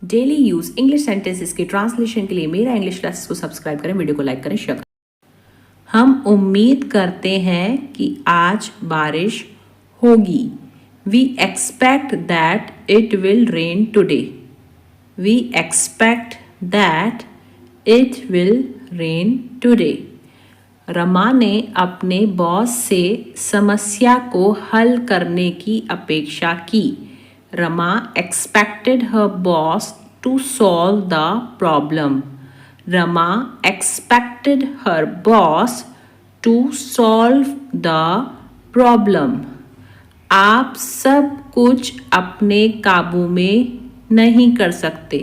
Daily use English sentences के translation के लिए मेरा इंग्लिश क्लासेस को सब्सक्राइब करें, वीडियो को लाइक करें, शेयर करें। हम उम्मीद करते हैं कि आज बारिश होगी। We expect that it will rain today. We expect that it will rain today. Rama ने अपने बॉस से समस्या को हल करने की अपेक्षा की। Rama expected her boss to solve the problem. Rama expected her boss to solve the problem. आप सब कुछ अपने काबू में नहीं कर सकते.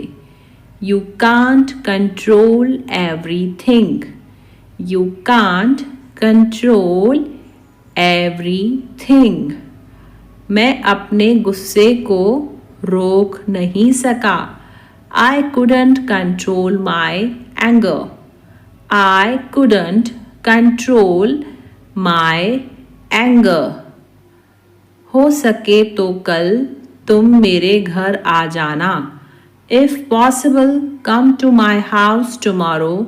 You can't control everything. You can't control everything. मैं अपने गुस्से को रोक नहीं सका. I couldn't control my anger. I couldn't control my anger. हो सके तो कल तुम मेरे घर आ जाना. If possible, come to my house tomorrow.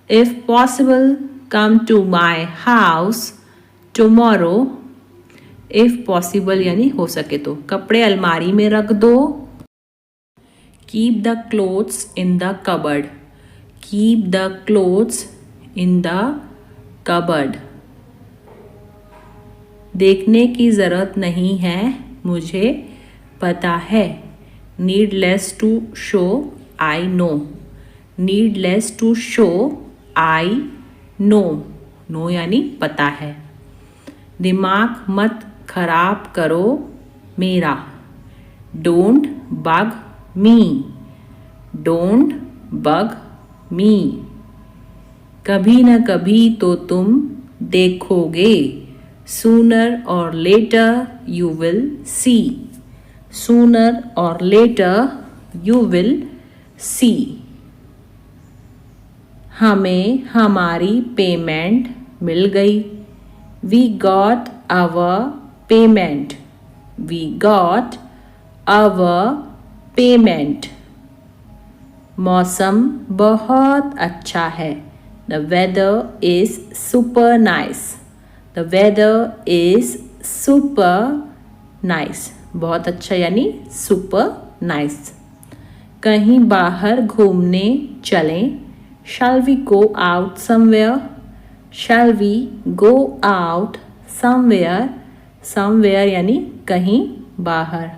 If possible, come to my house tomorrow. If possible यानी हो सके तो. कपड़े अलमारी में रख दो. Keep the clothes in the cupboard. Keep the clothes in the cupboard. देखने की ज़रूरत नहीं है, मुझे पता है. Needless to show, I know. Needless to show, I know. No यानी पता है. दिमाग मत खराब करो मेरा. Don't bug me. Don't bug me. कभी न कभी तो तुम देखोगे. सूनर और later you will see. Sooner और लेटर यू विल सी. हमें हमारी पेमेंट मिल गई. We got our payment. We got our payment. मौसम बहुत अच्छा है. The weather is super nice. The weather is super nice. बहुत अच्छा यानी super nice. कहीं बाहर घूमने चलें. Shall we go out somewhere? Shall we go out somewhere? Somewhere यानी कहीं बाहर.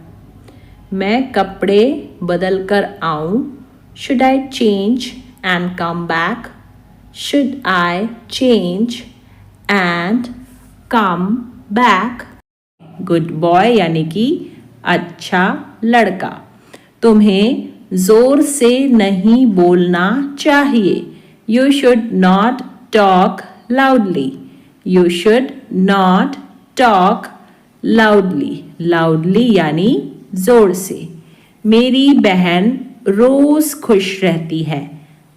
मैं कपड़े बदल कर आऊँ. Should I change and come back? Should I change and come back? Good boy यानी कि अच्छा लड़का. तुम्हें जोर से नहीं बोलना चाहिए. You should not talk loudly. You should not talk loudly. Loudly यानी जोर से. मेरी बहन रोज खुश रहती है.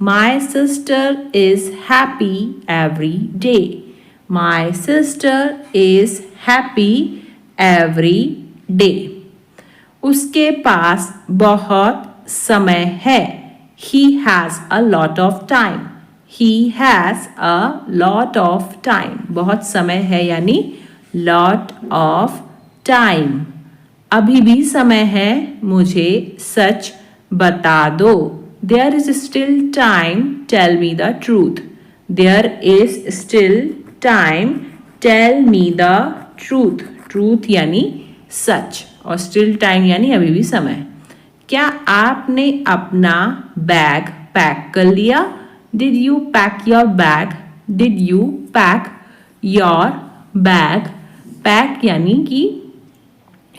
My sister is happy every day. My sister is happy every day. उसके पास बहुत समय है. He has a lot of time. He has a lot of time. बहुत समय है यानी lot of time. अभी भी समय है, मुझे सच बता दो. There is still time, tell me the truth. There is still time, tell me the truth. Truth यानी सच और still time यानी अभी भी समय. क्या आपने अपना बैग पैक कर लिया? Did you pack your bag? Did you pack your bag? Pack यानी कि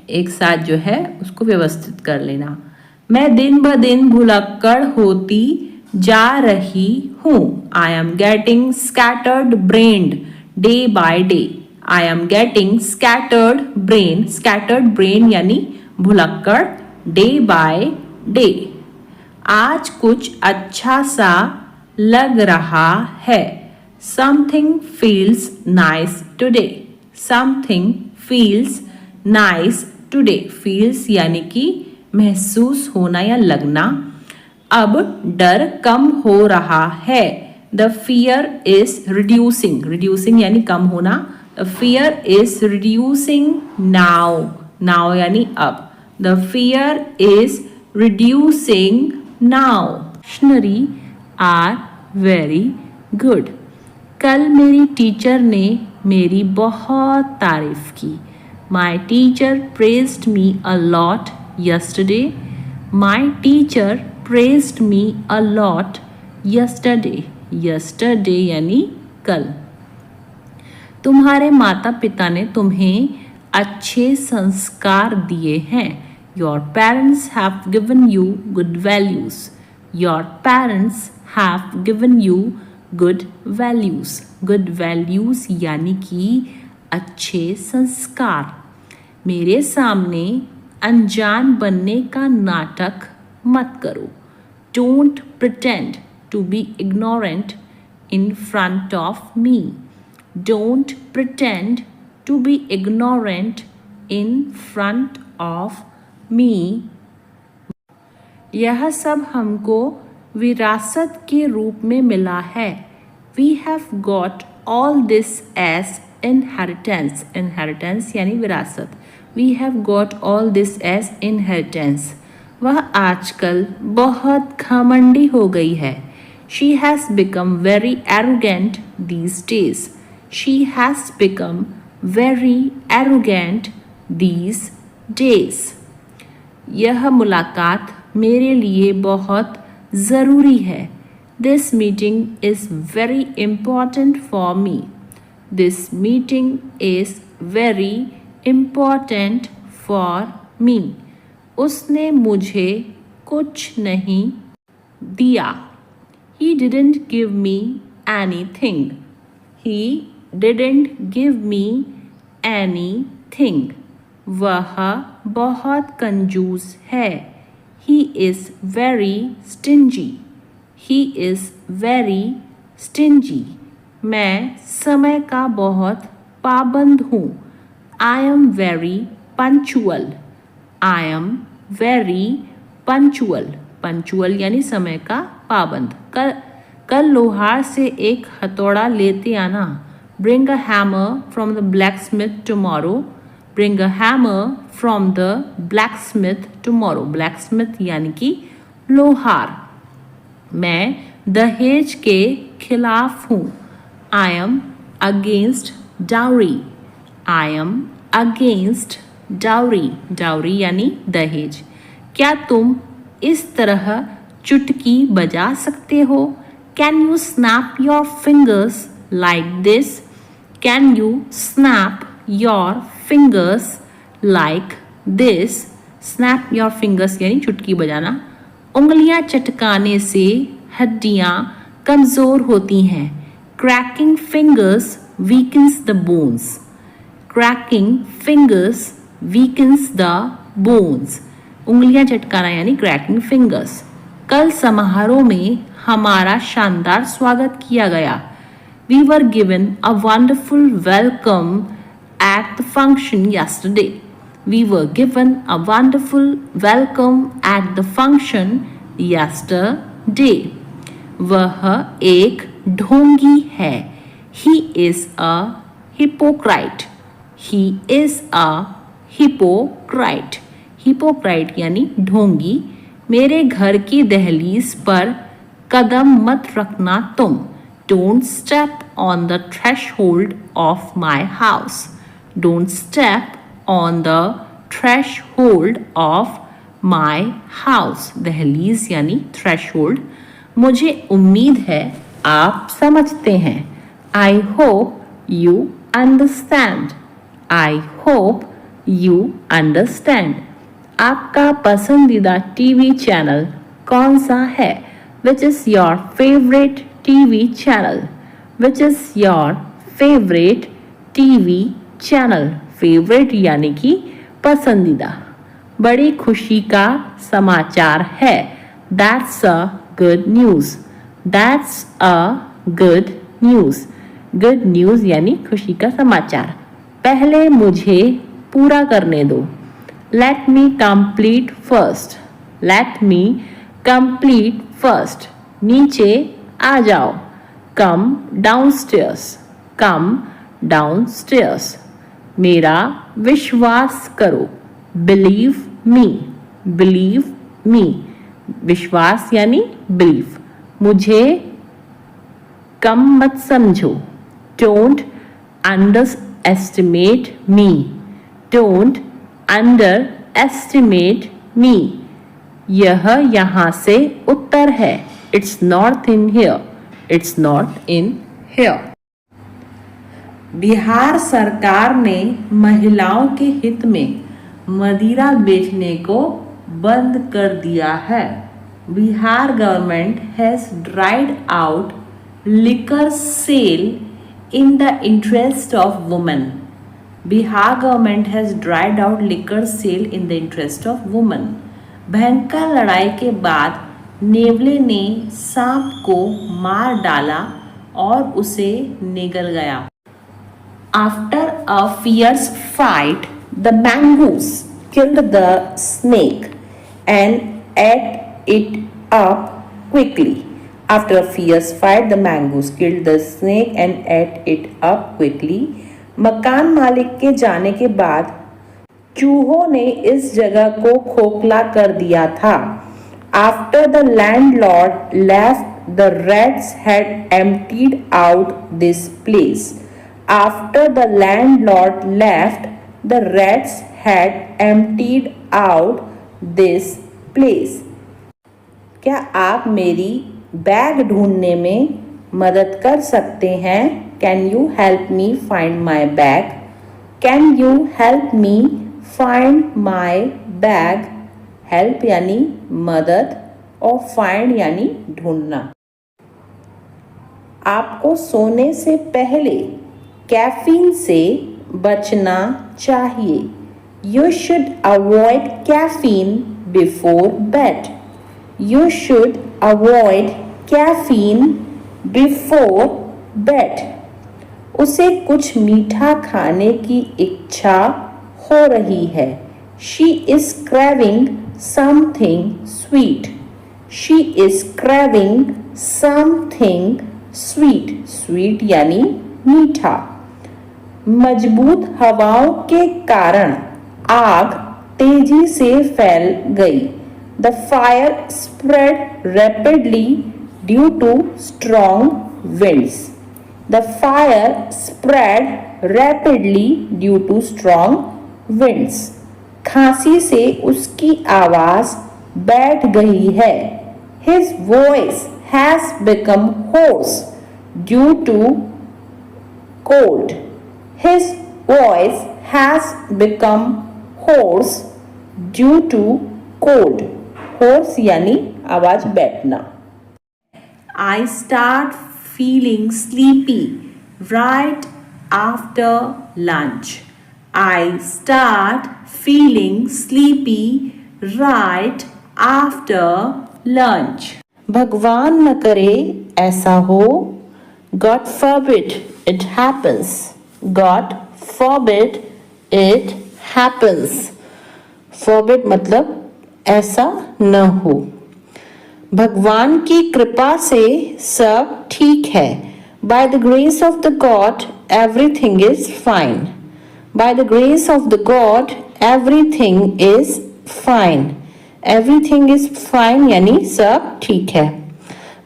एक साथ जो है उसको व्यवस्थित कर लेना. मैं दिन ब दिन भुलक्कड़ होती जा रही हूँ. I am getting scattered brained day by day. I am getting scattered brain. Scattered brain यानी भुलक्कड़. Day by day. आज कुछ अच्छा सा लग रहा है. Something feels nice today. Something feels nice today. Feels यानी कि महसूस होना या लगना. अब डर कम हो रहा है। The fear is reducing, reducing यानी कम होना। The fear is reducing now, now यानी अब। The fear is reducing now. Dictionary are very good. कल मेरी टीचर ने मेरी बहुत तारीफ की। My teacher praised me a lot yesterday. My teacher praised me a lot yesterday. Yesterday यानी कल। तुम्हारे माता पिता ने तुम्हें अच्छे संस्कार दिए हैं। Your parents have given you good values. Your parents have given you good values. Good values यानी कि अच्छे संस्कार। मेरे सामने अनजान बनने का नाटक मत करो। Don't pretend to be ignorant in front of me. Don't pretend to be ignorant in front of me. यह सब हमको विरासत के रूप में मिला है। We have got all this as inheritance. Inheritance यानी विरासत। We have got all this as inheritance. वह आजकल बहुत घमंडी हो गई है। She has become very arrogant these days. She has become very arrogant these days. यह मुलाकात मेरे लिए बहुत ज़रूरी है। This meeting is very important for me. This meeting is very important for me. उसने मुझे कुछ नहीं दिया। He didn't give me anything. He didn't give me anything. वह बहुत कंजूस है। He is very stingy. He is very stingy. मैं समय का बहुत पाबंद हूँ। I am very punctual. I am very punctual. Punctual यानी समय का पाबंद। कल लोहार से एक हथौड़ा लेते आना। Bring a hammer from the blacksmith tomorrow. Bring a hammer from the blacksmith tomorrow. Blacksmith यानी कि लोहार। मैं दहेज के खिलाफ हूँ। I am against dowry. I am against dowry. Dowry यानी दहेज। क्या तुम इस तरह चुटकी बजा सकते हो? Can you snap your fingers like this? Can you snap your fingers like this? Snap your fingers यानी चुटकी बजाना। उंगलियां चटकाने से हड्डियां कमज़ोर होती हैं। Cracking fingers weakens the bones. Cracking fingers weakens the bones. उंगलियां चटकाना यानी cracking fingers। कल समारोह में हमारा शानदार स्वागत किया गया। We were given a wonderful welcome at the function yesterday. We were given a wonderful welcome at the function yesterday. वह एक ढोंगी है। He is a hypocrite. He is a hypocrite. Hypocrite यानी ढोंगी। मेरे घर की दहलीज पर कदम मत रखना तुम। Don't step on the threshold of my house. Don't step on the threshold of my house. दहलीज यानी threshold। मुझे उम्मीद है आप समझते हैं। I hope you understand. I hope you understand. आपका पसंदीदा टीवी चैनल कौन सा है? Which is your favorite TV channel? Which is your favorite TV channel? Favorite यानी कि पसंदीदा। बड़ी खुशी का समाचार है। That's a good news. That's a good news. Good news यानी खुशी का समाचार। पहले मुझे पूरा करने दो। Let me complete first. Let me complete first, नीचे आ जाओ. कम डाउनस्टेयर्स, कम डाउनस्टेयर्स. मेरा विश्वास करो, बिलीव मी, बिलीव मी. विश्वास यानी बिलीव. मुझे कम मत समझो, don't underestimate me, don't underestimate me. यह यहाँ से उत्तर है, it's north in here, it's north in here. Bihar सरकार ने महिलाओं के हित में मदिरा बेचने को बंद कर दिया है. Bihar government has dried out liquor sale in the interest of women. Bihar government has dried out liquor sale in the interest of women. भयंकर लड़ाई के बाद नेवले ने सांप को मार डाला और उसे निगल गया. After a fierce fight, the mongoose killed the snake and ate it up quickly. After a fierce fight, the mongoose killed the snake and ate it up quickly. मकान मालिक के जाने के बाद चूहों ने इस जगह को खोखला कर दिया था. After the landlord left, the rats had emptied out this place. After the landlord left, the rats had emptied out this place. क्या आप मेरी बैग ढूंढने में मदद कर सकते हैं? Can you help me find my bag? Can you help me find my bag? Help यानी मदद और find यानी ढूंढना. आपको सोने से पहले कैफीन से बचना चाहिए. You should avoid caffeine before bed. You should avoid caffeine before bed. उसे कुछ मीठा खाने की इच्छा हो रही है. She is craving something sweet. She is craving something sweet. Sweet यानी मीठा. मजबूत हवाओं के कारण आग तेजी से फैल गई. The fire spread rapidly due to strong winds. The fire spread rapidly due to strong winds. खांसी से उसकी आवाज बैठ गई है. His voice has become hoarse due to cold. His voice has become hoarse due to cold. Hoarse यानी आवाज बैठना. I start feeling sleepy right after lunch. I start feeling sleepy right after lunch. भगवान न करे ऐसा हो. God forbid it happens. God forbid it happens. Forbid मतलब ऐसा न हो. भगवान की कृपा से सब ठीक है. By the grace of the God, everything is fine. By the grace of the God, everything is fine. Everything is fine यानी सब ठीक है.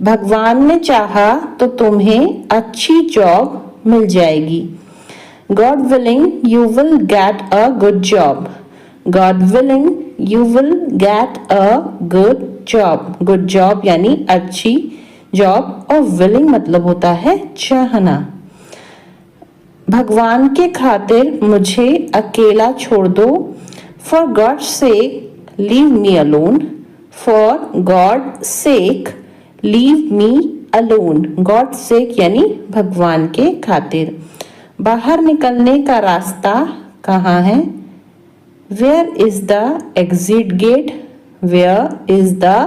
भगवान ने चाहा तो तुम्हें अच्छी जॉब मिल जाएगी. God willing, you will get a good job. God willing, you will get a good job. Good job यानी अच्छी जॉब और willing मतलब होता है चाहना. भगवान के खातिर मुझे अकेला छोड़ दो. For God's sake, leave me alone. For God's sake, leave me alone. God's sake यानी भगवान के खातिर. बाहर निकलने का रास्ता कहाँ है? Where is the exit gate? Where is the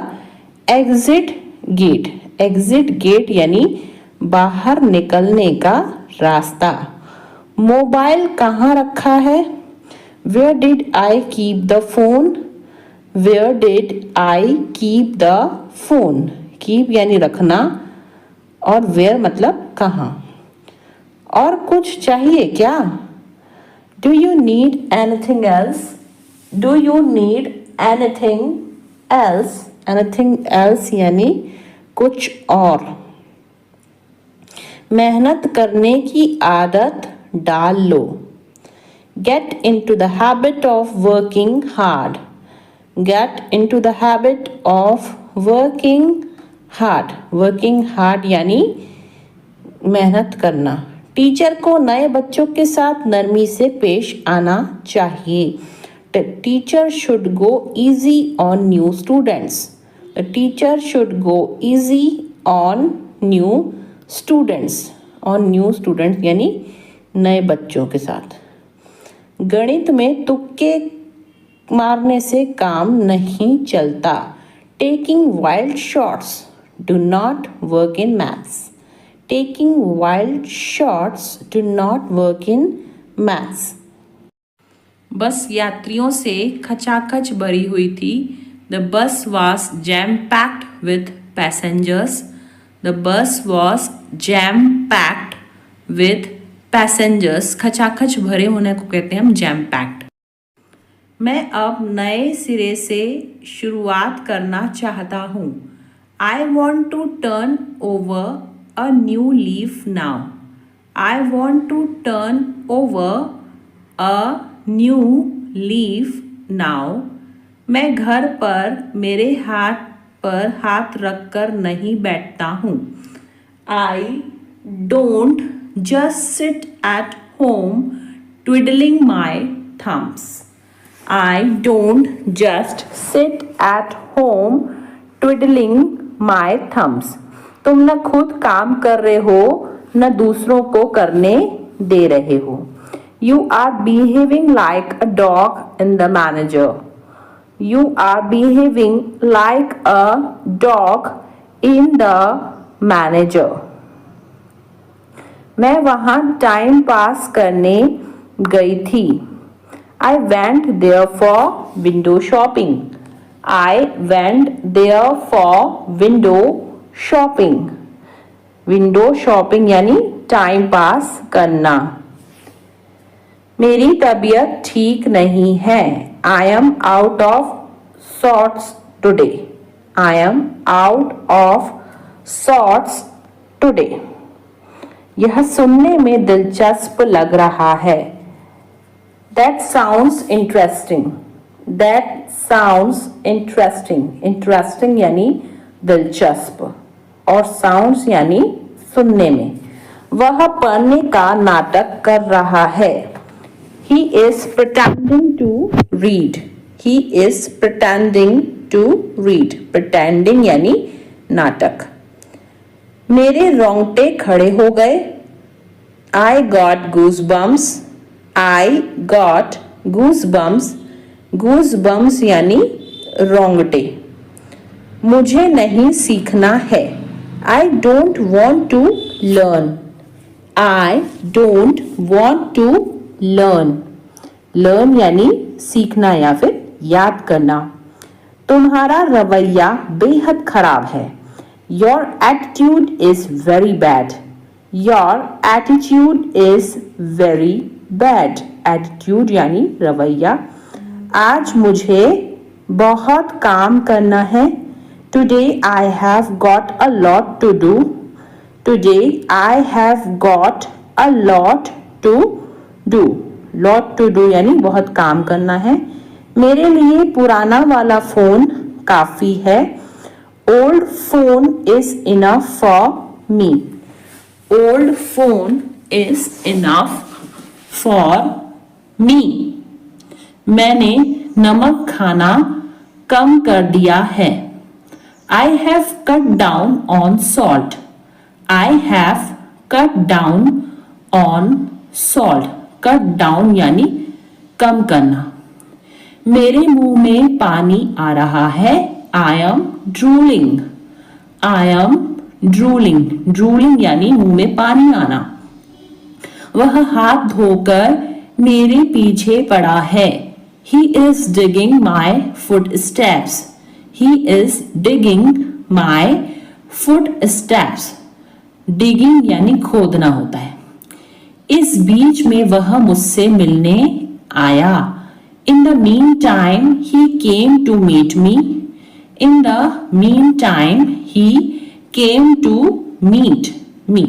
exit gate? Exit gate यानी बाहर निकलने का रास्ता. मोबाइल कहाँ रखा है? Where did I keep the phone? Where did I keep the phone. Keep यानी रखना और वेयर मतलब कहाँ। और कुछ चाहिए क्या? Do you need anything else. Do you need anything else. Anything else यानी कुछ और। मेहनत करने की आदत डाल लो। Get into the habit of working hard. Get into the habit of working hard. Working hard यानी मेहनत करना। टीचर को नए बच्चों के साथ नरमी से पेश आना चाहिए। Teacher should go easy on new students. The teacher should go easy on new students. On new students यानी नए बच्चों के साथ। गणित में तुक्के मारने से काम नहीं चलता। Taking wild shots do not work in maths. Taking wild shots do not work in maths. बस यात्रियों से खचाखच भरी हुई थी। The bus was jam-packed with passengers. The bus was jam-packed with passengers. खचाखच भरे होने को कहते हैं हम jam-packed. मैं अब नए सिरे से शुरुआत करना चाहता हूँ। I want to turn over a new leaf now. I want to turn over a new leaf now. मैं घर पर मेरे हाथ पर हाथ रखकर नहीं बैठता हूँ। I don't just sit at home twiddling my thumbs. I don't just sit at home twiddling my thumbs. तुम न खुद काम कर रहे हो न दूसरों को करने दे रहे हो। You are behaving like a dog in the manager. You are behaving like a dog in the manager. मैं वहाँ टाइम पास करने गई थी। I went there for window shopping. I went there for window shopping. Window shopping यानी time pass करना। मेरी तबीयत ठीक नहीं है। I am out of sorts today. I am out of sorts today. यह सुनने में दिलचस्प लग रहा है। That sounds interesting. That sounds interesting. Interesting यानी दिलचस्प और साउंड्स यानी सुनने में। वह पढ़ने का नाटक कर रहा है। He is pretending to read. He is pretending to read. Pretending यानी नाटक। मेरे रोंगटे खड़े हो गए। I got goosebumps. I got goosebumps. Goosebumps यानी रोंगटे। मुझे नहीं सीखना है। I don't want to learn. I don't want to learn. Learn यानी सीखना या फिर याद करना। तुम्हारा रवैया बेहद खराब है। Your attitude is very bad. Your attitude is very bad. Attitude यानी रवैया। आज मुझे बहुत काम करना है। Today I have got a lot to do. Today I have got a lot to do. Lot to do यानी बहुत काम करना है। मेरे लिए पुराना वाला फ़ोन काफ़ी है। Old phone is enough for me. Old phone is enough for me. मैंने नमक खाना कम कर दिया है। I have cut down on salt. I have cut down on salt. Cut down यानी कम करना। मेरे मुंह में पानी आ रहा है। I am drooling. I am drooling. Drooling यानी मुंह में पानी आना। वह हाथ धोकर मेरे पीछे पड़ा है। He is digging my footsteps. He is digging my footsteps. Digging यानी खोदना होता है. इस बीच में वह मुझसे मिलने आया. In the meantime, he came to meet me. In the meantime, he came to meet me.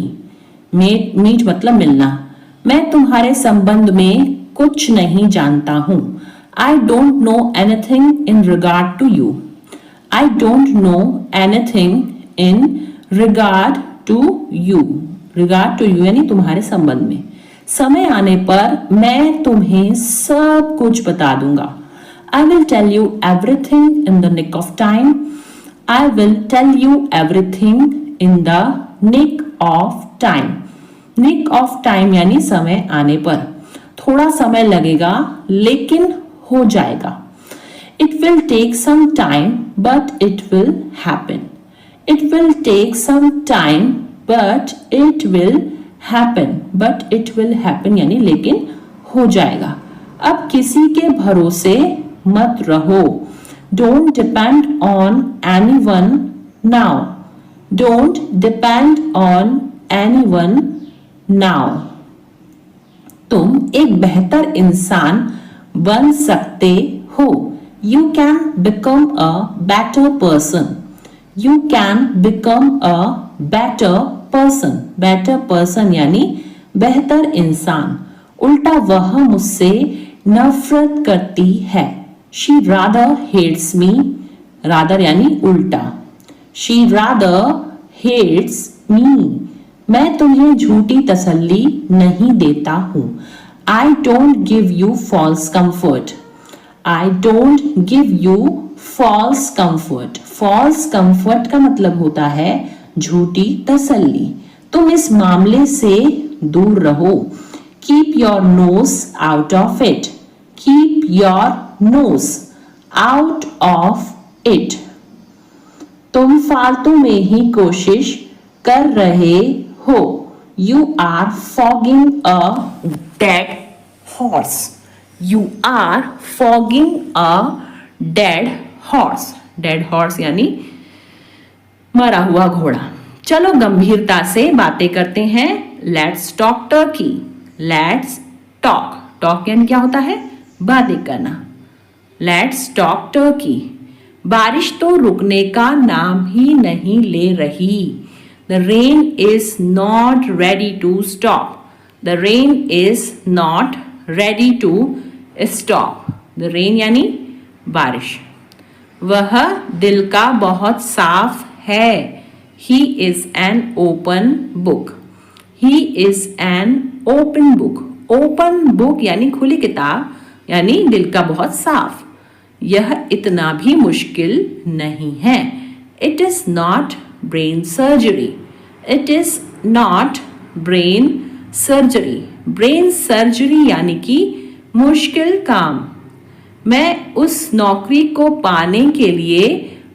Meet मतलब मिलना. मैं तुम्हारे संबंध में कुछ नहीं जानता हूँ. I don't know anything in regard to you. I don't know anything in regard to you. Regard to you यानी तुम्हारे संबंध में. समय आने पर मैं तुम्हें सब कुछ बता दूंगा. I will tell you everything in the nick of time. I will tell you everything in the nick of time. Nick of time यानी समय आने पर. थोड़ा समय लगेगा लेकिन हो जाएगा. It will take some time but it will happen. It will take some time but it will happen. But it will happen यानी लेकिन हो जाएगा. अब किसी के भरोसे मत रहो. Don't depend on anyone now. Don't depend on anyone now. तुम एक बेहतर इंसान बन सकते हो. You can become a better person. You can become a better person. Better person यानी बेहतर इंसान. उल्टा वह मुझसे नफरत करती है. She rather hates me. Rather यानी उल्टा. She rather hates me. मैं तुम्हें झूठी तसल्ली नहीं देता हूँ. I don't give you false comfort. I don't give you false comfort. False comfort का मतलब होता है झूठी तसल्ली. तुम इस मामले से दूर रहो. Keep your nose out of it. Keep your nose out of it. तुम फालतू में ही कोशिश कर रहे हो. You are fogging a dead horse. You are fogging a dead horse. Dead horse यानी मरा हुआ घोड़ा. चलो गंभीरता से बातें करते हैं. Let's talk turkey. Let's talk. Talk यानी क्या होता है? बातें करना. Let's talk turkey. बारिश तो रुकने का नाम ही नहीं ले रही. The rain is not ready to stop. The rain is not ready to stop. The rain यानी बारिश. वह दिल का बहुत साफ है. He is an open book. He is an open book. Open book यानी खुली किताब यानी दिल का बहुत साफ. यह इतना भी मुश्किल नहीं है. It is not brain surgery. It is not brain surgery. Brain surgery यानी कि मुश्किल काम. मैं उस नौकरी को पाने के लिए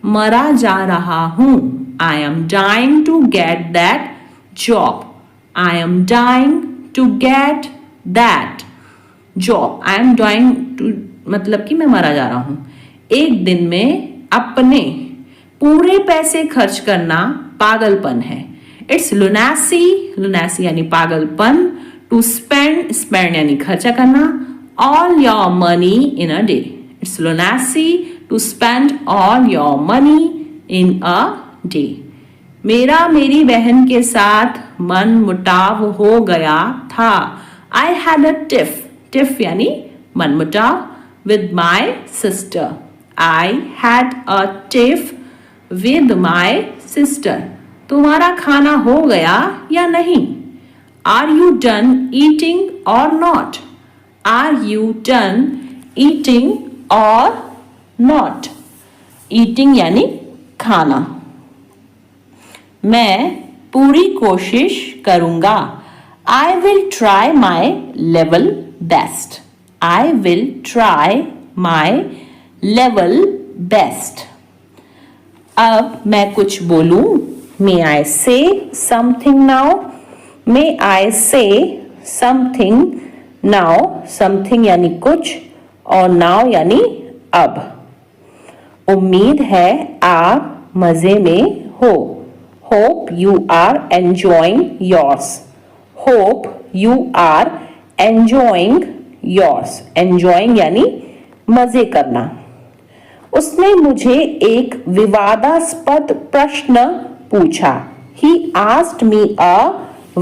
मरा जा रहा हूँ. I am dying to get that job. I am dying to get that job. I am dying to मतलब कि मैं मरा जा रहा हूँ. एक दिन में अपने पूरे पैसे खर्च करना पागलपन है. It's lunacy. Lunacy यानी पागलपन. To spend. Spend यानी खर्चा करना. All your money in a day. It's lunacy to spend all your money in a day. मेरा मेरी बहन के साथ मन मुटाव हो गया था. I had a tiff. Tiff यानी मन मुटाव. With my sister. I had a tiff with my sister. तुम्हारा खाना हो गया या नहीं? Are you done eating or not? Are you done eating or not? Eating यानी खाना. मैं पूरी कोशिश करूंगा. I will try my level best. I will try my level best. अब मैं कुछ बोलूं. May I say something now? May I say something now? Something यानी कुछ और नाउ यानी अब। उम्मीद है आप मजे में हो। Hope you are enjoying yours. Hope you are enjoying yours. Enjoying यानी मजे करना। उसने मुझे एक विवादास्पद प्रश्न पूछा। He asked me a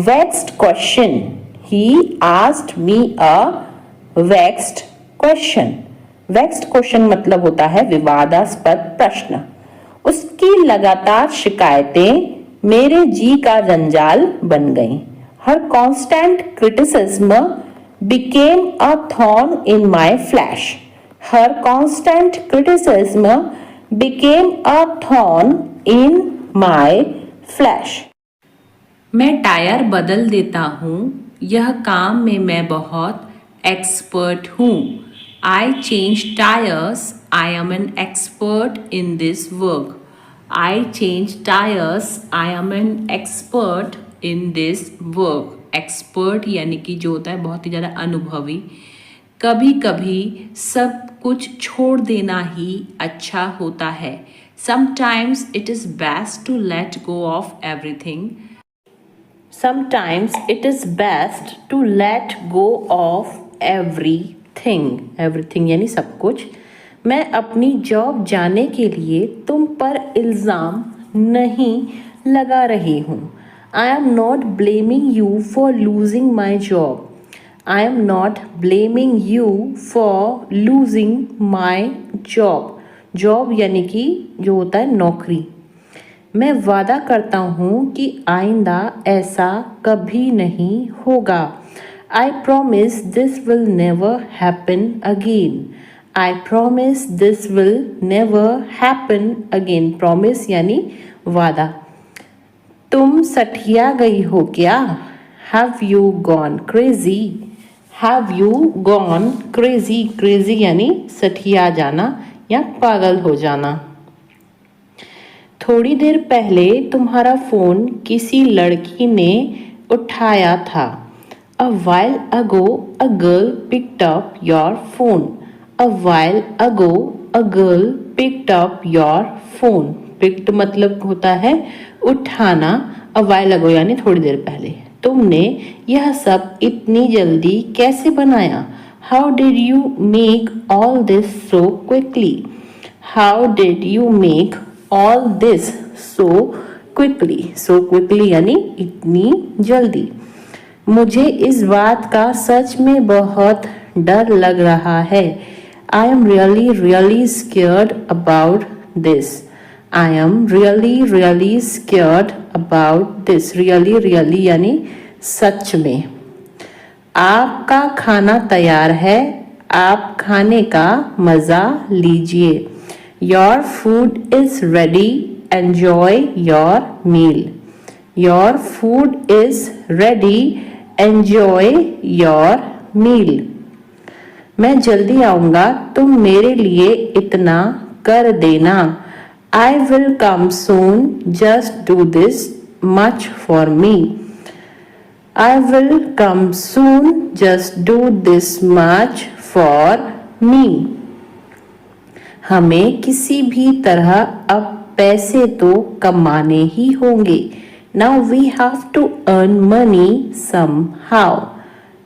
vexed question. He asked me a vexed question. Vexed question मतलब होता है विवादास्पद प्रश्न। उसकी लगातार शिकायतें मेरे जी का जंजाल बन गईं। Her constant criticism became a thorn in my flesh. Her constant criticism became a thorn in my flesh. मैं टायर बदल देता हूँ। यह काम में मैं बहुत एक्सपर्ट हूँ। I change tires. I am an expert in this work. I change tires. I am an expert in this work. Expert यानी कि जो होता है बहुत ही ज़्यादा अनुभवी। कभी कभी सब कुछ छोड़ देना ही अच्छा होता है। Sometimes it is best to let go of everything. Sometimes it is best to let go of everything. Everything यानी सब कुछ। मैं अपनी जॉब जाने के लिए तुम पर इल्ज़ाम नहीं लगा रही हूँ। I am not blaming you for losing my job. I am not blaming you for losing my job. Job यानी कि जो होता है नौकरी। मैं वादा करता हूँ कि आइंदा ऐसा कभी नहीं होगा। I promise this will never happen again. I promise this will never happen again. Promise यानी वादा। तुम सठिया गई हो क्या? Have you gone crazy? Have you gone crazy? Crazy यानी सठिया जाना या पागल हो जाना। थोड़ी देर पहले तुम्हारा फोन किसी लड़की ने उठाया था। A while ago a girl picked up your phone. A while ago a girl picked up your phone. Picked मतलब होता है उठाना। A while ago यानी थोड़ी देर पहले। तुमने यह सब इतनी जल्दी कैसे बनाया? How did you make all this so quickly? How did you make all this so quickly? So quickly यानी इतनी जल्दी। मुझे इस बात का सच में बहुत डर लग रहा है। I am really, really scared about this. I am really, really scared about this. Really, really यानी सच में। आपका खाना तैयार है। आप खाने का मज़ा लीजिए। Your food is ready. Enjoy your meal. Your food is ready. Enjoy your meal. मैं जल्दी आऊँगा। तुम मेरे लिए इतना कर देना। I will come soon. Just do this much for me. I will come soon. Just do this much for me. हमें किसी भी तरह अब पैसे तो कमाने ही होंगे। Now we have to earn money somehow.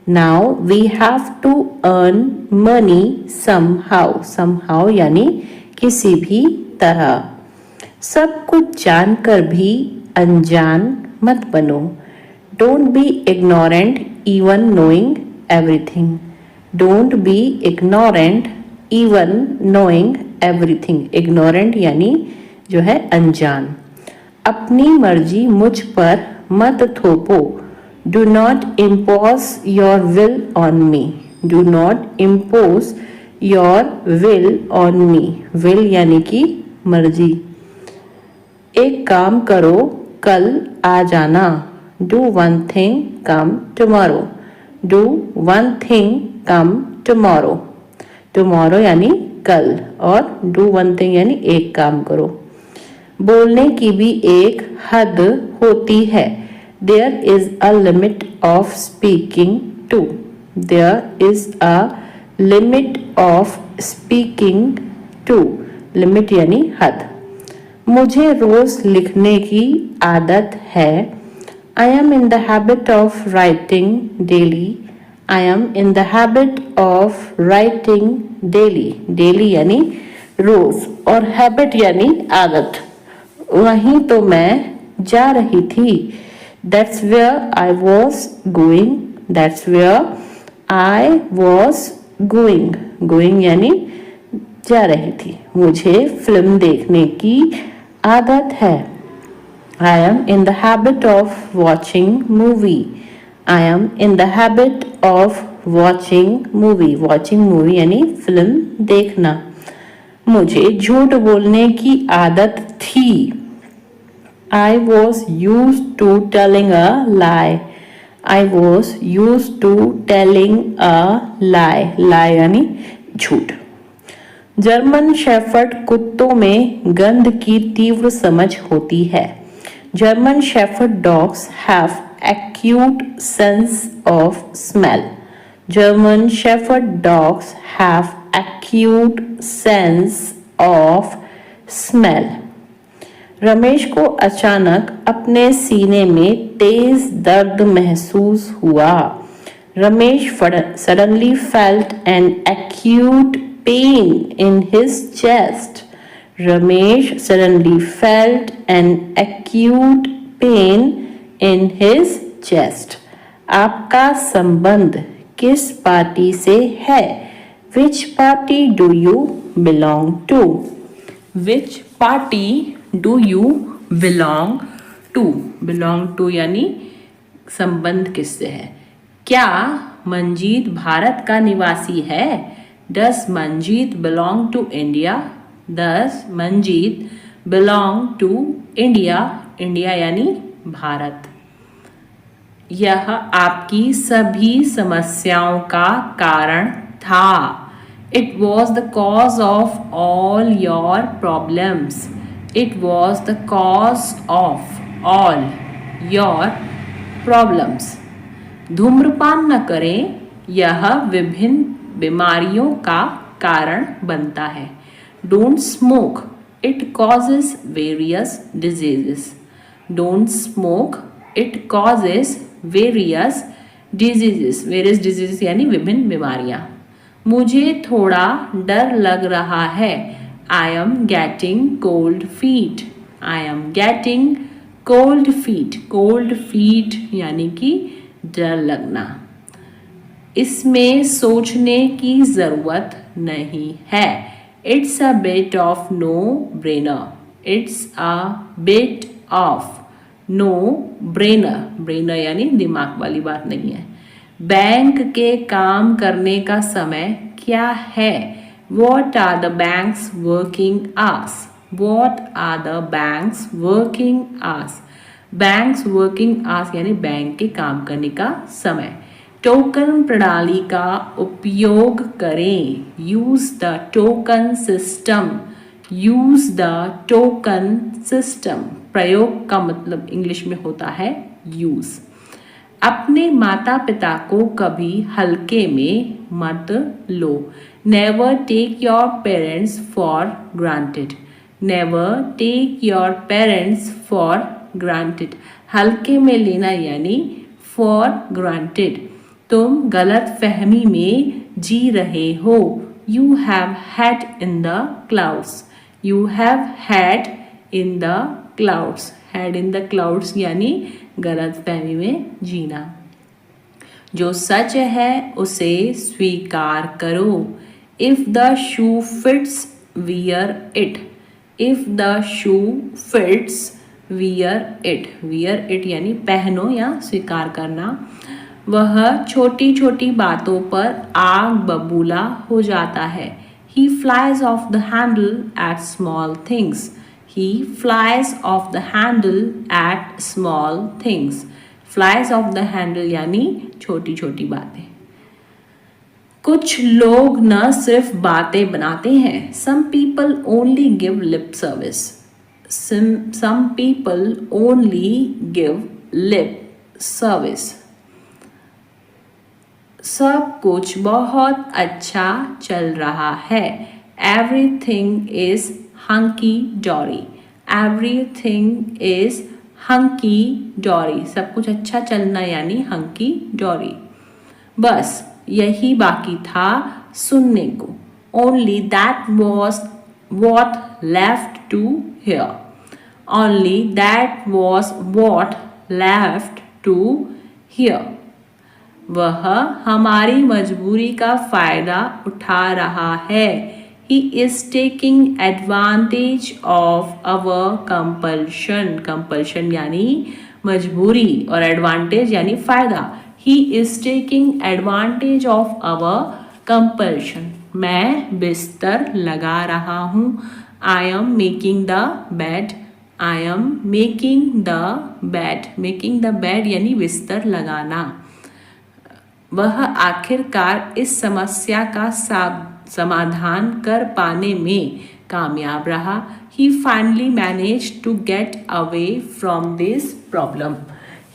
Now we have to earn money somehow. Somehow यानी किसी भी तरह। सब कुछ जानकर भी अनजान मत बनो। Don't be ignorant even knowing everything. Don't be ignorant even knowing everything. Ignorant यानी जो है अनजान। अपनी मर्जी मुझ पर मत थोपो। Do not impose your will on me. Do not impose your will on me. Will यानी कि मर्जी। एक काम करो, कल आ जाना। Do one thing, come tomorrow. Do one thing, come tomorrow. Tomorrow यानी कल और do one thing यानी एक काम करो। बोलने की भी एक हद होती है। There is a limit of speaking too. There is a limit of speaking too, limit यानी हद। मुझे रोज लिखने की आदत है। I am in the habit of writing daily. I am in the habit of writing daily, daily यानी रोज और हैबिट यानी आदत। वहीं तो मैं जा रही थी। That's where I was going, that's where I was going, going यानी जा रही थी। मुझे फिल्म देखने की आदत है। I am in the habit of watching movie. I am in the habit of watching movie, watching movie यानी फिल्म देखना। मुझे झूठ बोलने की आदत थी। I was used to telling a lie. I was used to telling a lie. Lie यानी झूठ। जर्मन शेफर्ड कुत्तों में गंध की तीव्र समझ होती है। German shepherd dogs have acute sense of smell. German shepherd dogs have acute sense of smell. Ramesh को अचानक अपने सीने में तेज दर्द महसूस हुआ। Ramesh suddenly felt an acute pain in his chest. Ramesh suddenly felt an acute pain in his chest. आपका संबंध किस पार्टी से है? Which party do you belong to? Which party do you belong to? Belong to यानी संबंध किससे है? क्या मंजीत भारत का निवासी है? Does Manjeet belong to India? Does Manjeet belong to India? India यानी भारत। यह आपकी सभी समस्याओं का कारण था। It was the cause of all your problems. It was the cause of all your problems. धूम्रपान न करें, यह विभिन्न बीमारियों का कारण बनता है। Don't smoke. It causes various diseases. Don't smoke. It causes various diseases. Various diseases यानी विभिन्न बीमारियां। मुझे थोड़ा डर लग रहा है। I am getting cold feet. I am getting cold feet. Cold feet यानी कि डर लगना। इसमें सोचने की जरूरत नहीं है। It's a bit of no brainer. It's a bit of no brainer, brainer यानी दिमाग वाली बात नहीं है। बैंक के काम करने का समय क्या है? What are the bank's working hours? What are the bank's working hours? Bank's working hours यानी बैंक के काम करने का समय। टोकन प्रणाली का उपयोग करें। Use the token system. Use the token system. प्रयोग का मतलब इंग्लिश में होता है यूज। अपने माता पिता को कभी हल्के में मत लो। Never take your parents for granted. Never take your parents for granted. हल्के में लेना यानी फॉर ग्रांटेड। तुम गलत फहमी में जी रहे हो। You have had in the clouds. You have had in the clouds. Had in the clouds यानी गलत फहमी में जीना। जो सच है उसे स्वीकार करो। If the shoe fits wear it. If the shoe fits wear it. Wear it यानी पहनो या स्वीकार करना। वह छोटी छोटी बातों पर आग बबूला हो जाता है। He flies off the handle at small things. He flies off the handle at small things. Flies off the handle यानी छोटी छोटी बातें। कुछ लोग न सिर्फ बातें बनाते हैं। Some people only give lip service. Some people only give lip service. सब कुछ बहुत अच्छा चल रहा है. Everything is hunky dory. Everything is hunky dory. सब कुछ अच्छा चलना यानी hunky dory. बस यही बाकी था सुनने को. Only that was what left to hear. Only that was what left to hear. वह हमारी मजबूरी का फ़ायदा उठा रहा है. He is taking advantage of our compulsion. Compulsion यानी मजबूरी और advantage यानी फ़ायदा. He is taking advantage of our compulsion. मैं बिस्तर लगा रहा हूँ. I am making the bed. I am making the bed. Making the bed यानी बिस्तर लगाना. वह आखिरकार इस समस्या का समाधान कर पाने में कामयाब रहा. He finally managed to get away from this problem.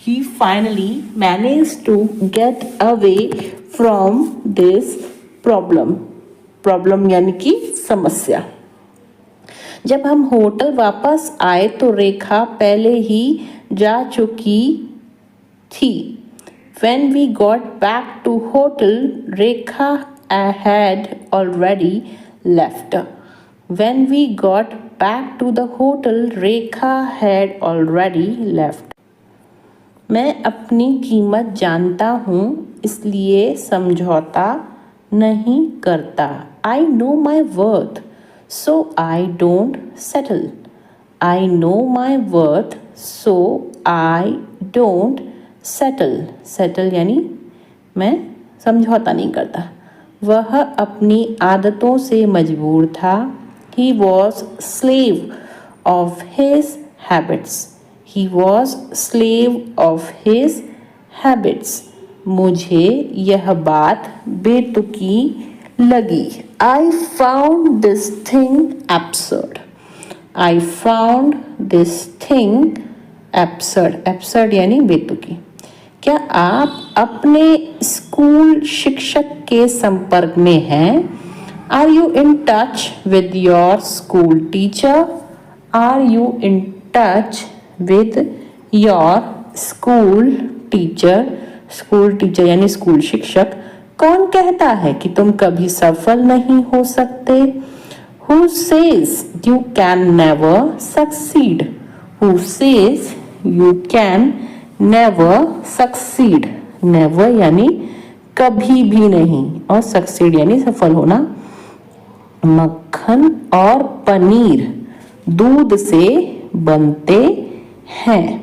He finally managed to get away from this problem. Problem यानी कि समस्या. जब हम होटल वापस आए तो रेखा पहले ही जा चुकी थी. When we got back to hotel, Rekha had already left. When we got back to the hotel, Rekha had already left. मैं अपनी कीमत जानता हूँ इसलिए समझौता नहीं करता. I know my worth, so I don't settle. I know my worth, so I don't settle यानी मैं समझौता नहीं करता. वह अपनी आदतों से मजबूर था. He was slave of his habits. He was slave of his habits. मुझे यह बात बेतुकी लगी. I found this thing absurd. I found this thing absurd. Absurd यानी बेतुकी. क्या आप अपने स्कूल शिक्षक के संपर्क में हैं? Are you in touch with your school teacher? Are you in touch with your school teacher? School teacher यानी स्कूल शिक्षक. कौन कहता है कि तुम कभी सफल नहीं हो सकते? Who says you can never succeed? Who says you can never succeed? never यानी कभी भी नहीं और succeed यानी सफल होना. मक्खन और पनीर दूध से बनते हैं.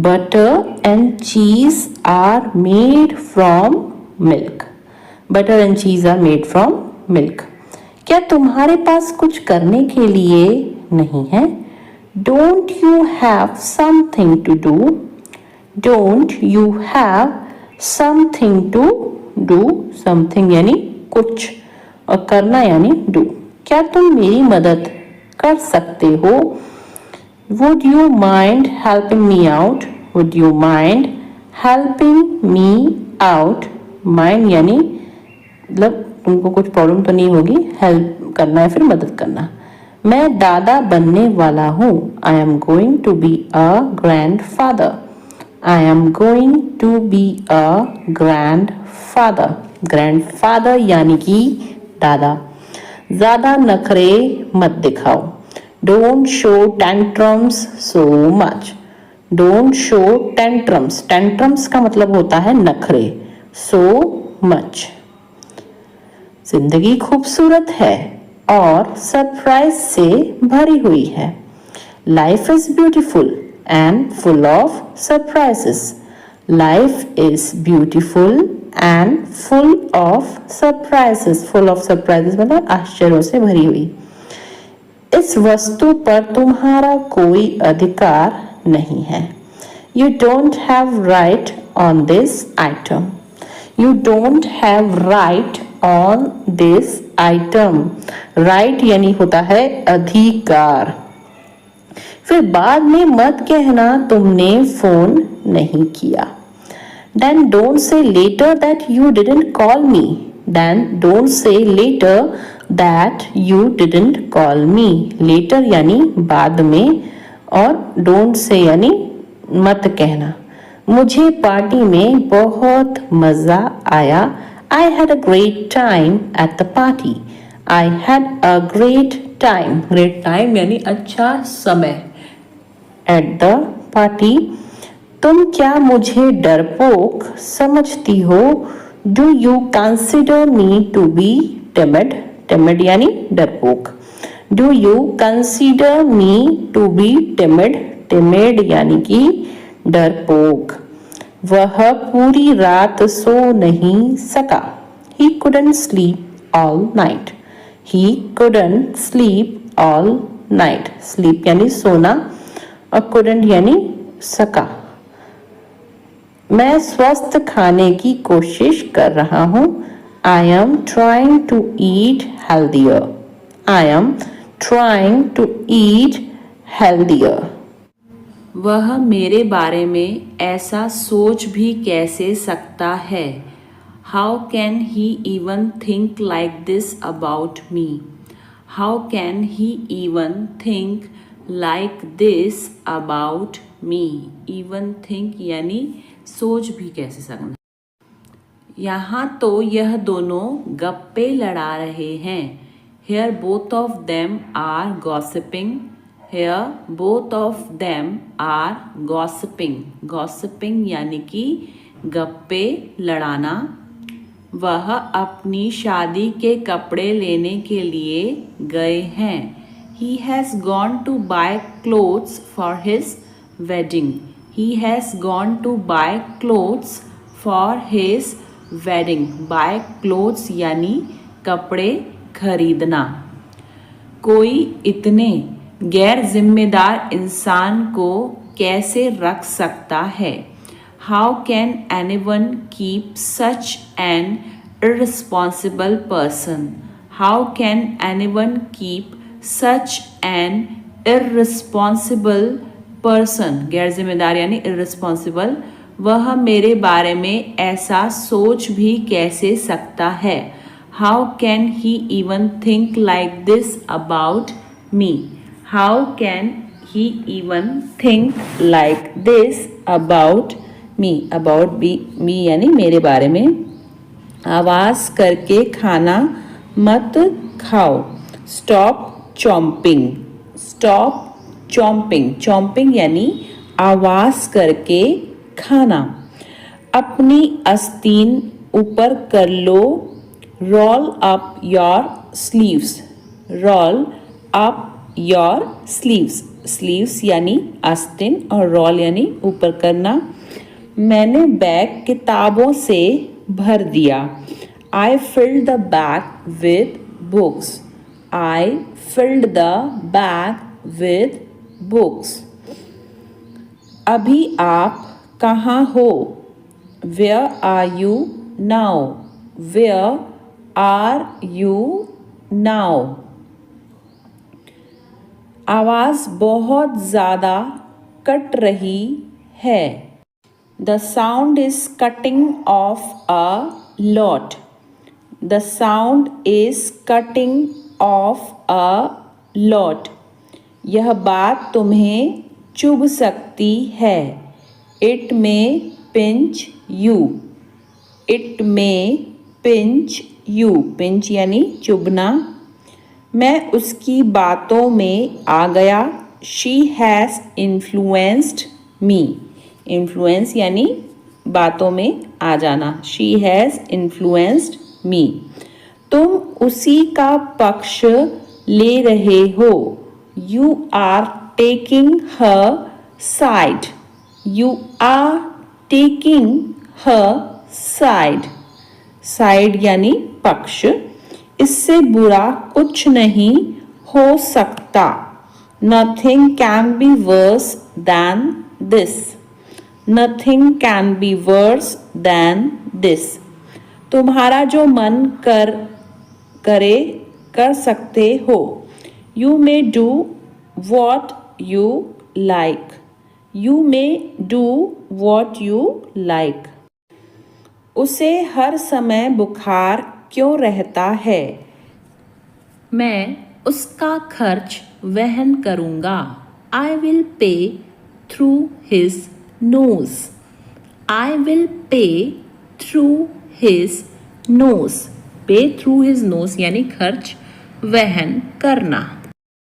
Butter and cheese are made from milk. Butter and cheese are made from milk. क्या तुम्हारे पास कुछ करने के लिए नहीं है? Don't you have something to do? Don't you have something to do? Something यानी कुछ और करना यानी do. क्या तुम मेरी मदद कर सकते हो? Would you mind helping me out? Would you mind helping me out? Mind यानी मतलब तुमको कुछ प्रॉब्लम तो नहीं होगी. हेल्प करना है फिर मदद करना. मैं दादा बनने वाला हूँ. I am going to be a grandfather. I am going to be a grandfather. Grandfather यानी कि दादा. ज़्यादा नखरे मत दिखाओ. Don't show tantrums so much. Don't show tantrums. Tantrums का मतलब होता है नखरे. So much. जिंदगी खूबसूरत है और सरप्राइज से भरी हुई है. Life is beautiful and full of surprises. Life is beautiful and full of surprises. Full of surprises मतलब आश्चर्यों से भरी हुई. इस वस्तु पर तुम्हारा कोई अधिकार नहीं है. You don't have right on this item. You don't have right on this item. Right यानी होता है अधिकार. फिर बाद में मत कहना तुमने फोन नहीं किया. Then don't say later that you didn't call me. Then don't say later that you didn't call me. Later यानी बाद में और don't say यानी मत कहना. मुझे पार्टी में बहुत मज़ा आया. I had a great time at the party. I had a great time. Great time यानी अच्छा समय. At the party. तुम क्या मुझे डरपोक समझती हो? Do you consider me to be timid? Timid यानी डरपोक. Do you consider me to be timid? Timid यानी कि डरपोक. वह पूरी रात सो नहीं सका. He couldn't sleep all night. He couldn't sleep all night. Sleep यानी सोना और couldn't यानी सका. मैं स्वस्थ खाने की कोशिश कर रहा हूँ. I am trying to eat healthier. I am trying to eat healthier. वह मेरे बारे में ऐसा सोच भी कैसे सकता है? How can he even think like this about me? How can he even think like this about me? Even think यानी सोच भी कैसे सकना. यहाँ तो यह दोनों गप्पे लड़ा रहे हैं. Here both of them are gossiping. Here both of them are gossiping. Gossiping यानी कि गप्पे लड़ाना. वह अपनी शादी के कपड़े लेने के लिए गए हैं. He has gone to buy clothes for his wedding. He has gone to buy clothes for his wedding. Buy clothes यानी कपड़े खरीदना. कोई इतने गैर जिम्मेदार इंसान को कैसे रख सकता है? How can anyone keep such an irresponsible person? How can anyone keep such an irresponsible person? गैर जिम्मेदार यानी irresponsible. वह मेरे बारे में ऐसा सोच भी कैसे सकता है? How can he even think like this about me? How can he even think like this about me? About me यानी मेरे बारे में. आवाज़ करके खाना मत खाओ. Stop chomping. Stop chomping. Chomping यानी आवाज़ करके खाना. अपनी आस्तीन ऊपर कर लो. Roll up your sleeves. Roll up your sleeves. Sleeves यानी आस्तीन और roll यानी ऊपर करना. मैंने बैग किताबों से भर दिया. I filled the bag with books. I filled the bag with books. अभी आप कहाँ हो? Where are you now? Where are you now? आवाज़ बहुत ज़्यादा कट रही है. The sound is cutting off a lot. The sound is cutting off a lot. यह बात तुम्हें चुभ सकती है. It may pinch you. It may pinch you. Pinch यानी चुभना. मैं उसकी बातों में आ गया. She has influenced me. Influence यानी बातों में आ जाना. She has influenced me. तुम उसी का पक्ष ले रहे हो. You are taking her side. You are taking her side. Side यानी पक्ष. इससे बुरा कुछ नहीं हो सकता. Nothing can be worse than this. Nothing can be worse than this. तुम्हारा जो मन कर सकते हो. You may do what you like. You may do what you like. उसे हर समय बुखार क्यों रहता है? मैं उसका खर्च वहन करूँगा। I will pay through his nose. I will pay through his nose. Pay through his nose यानी खर्च वहन करना.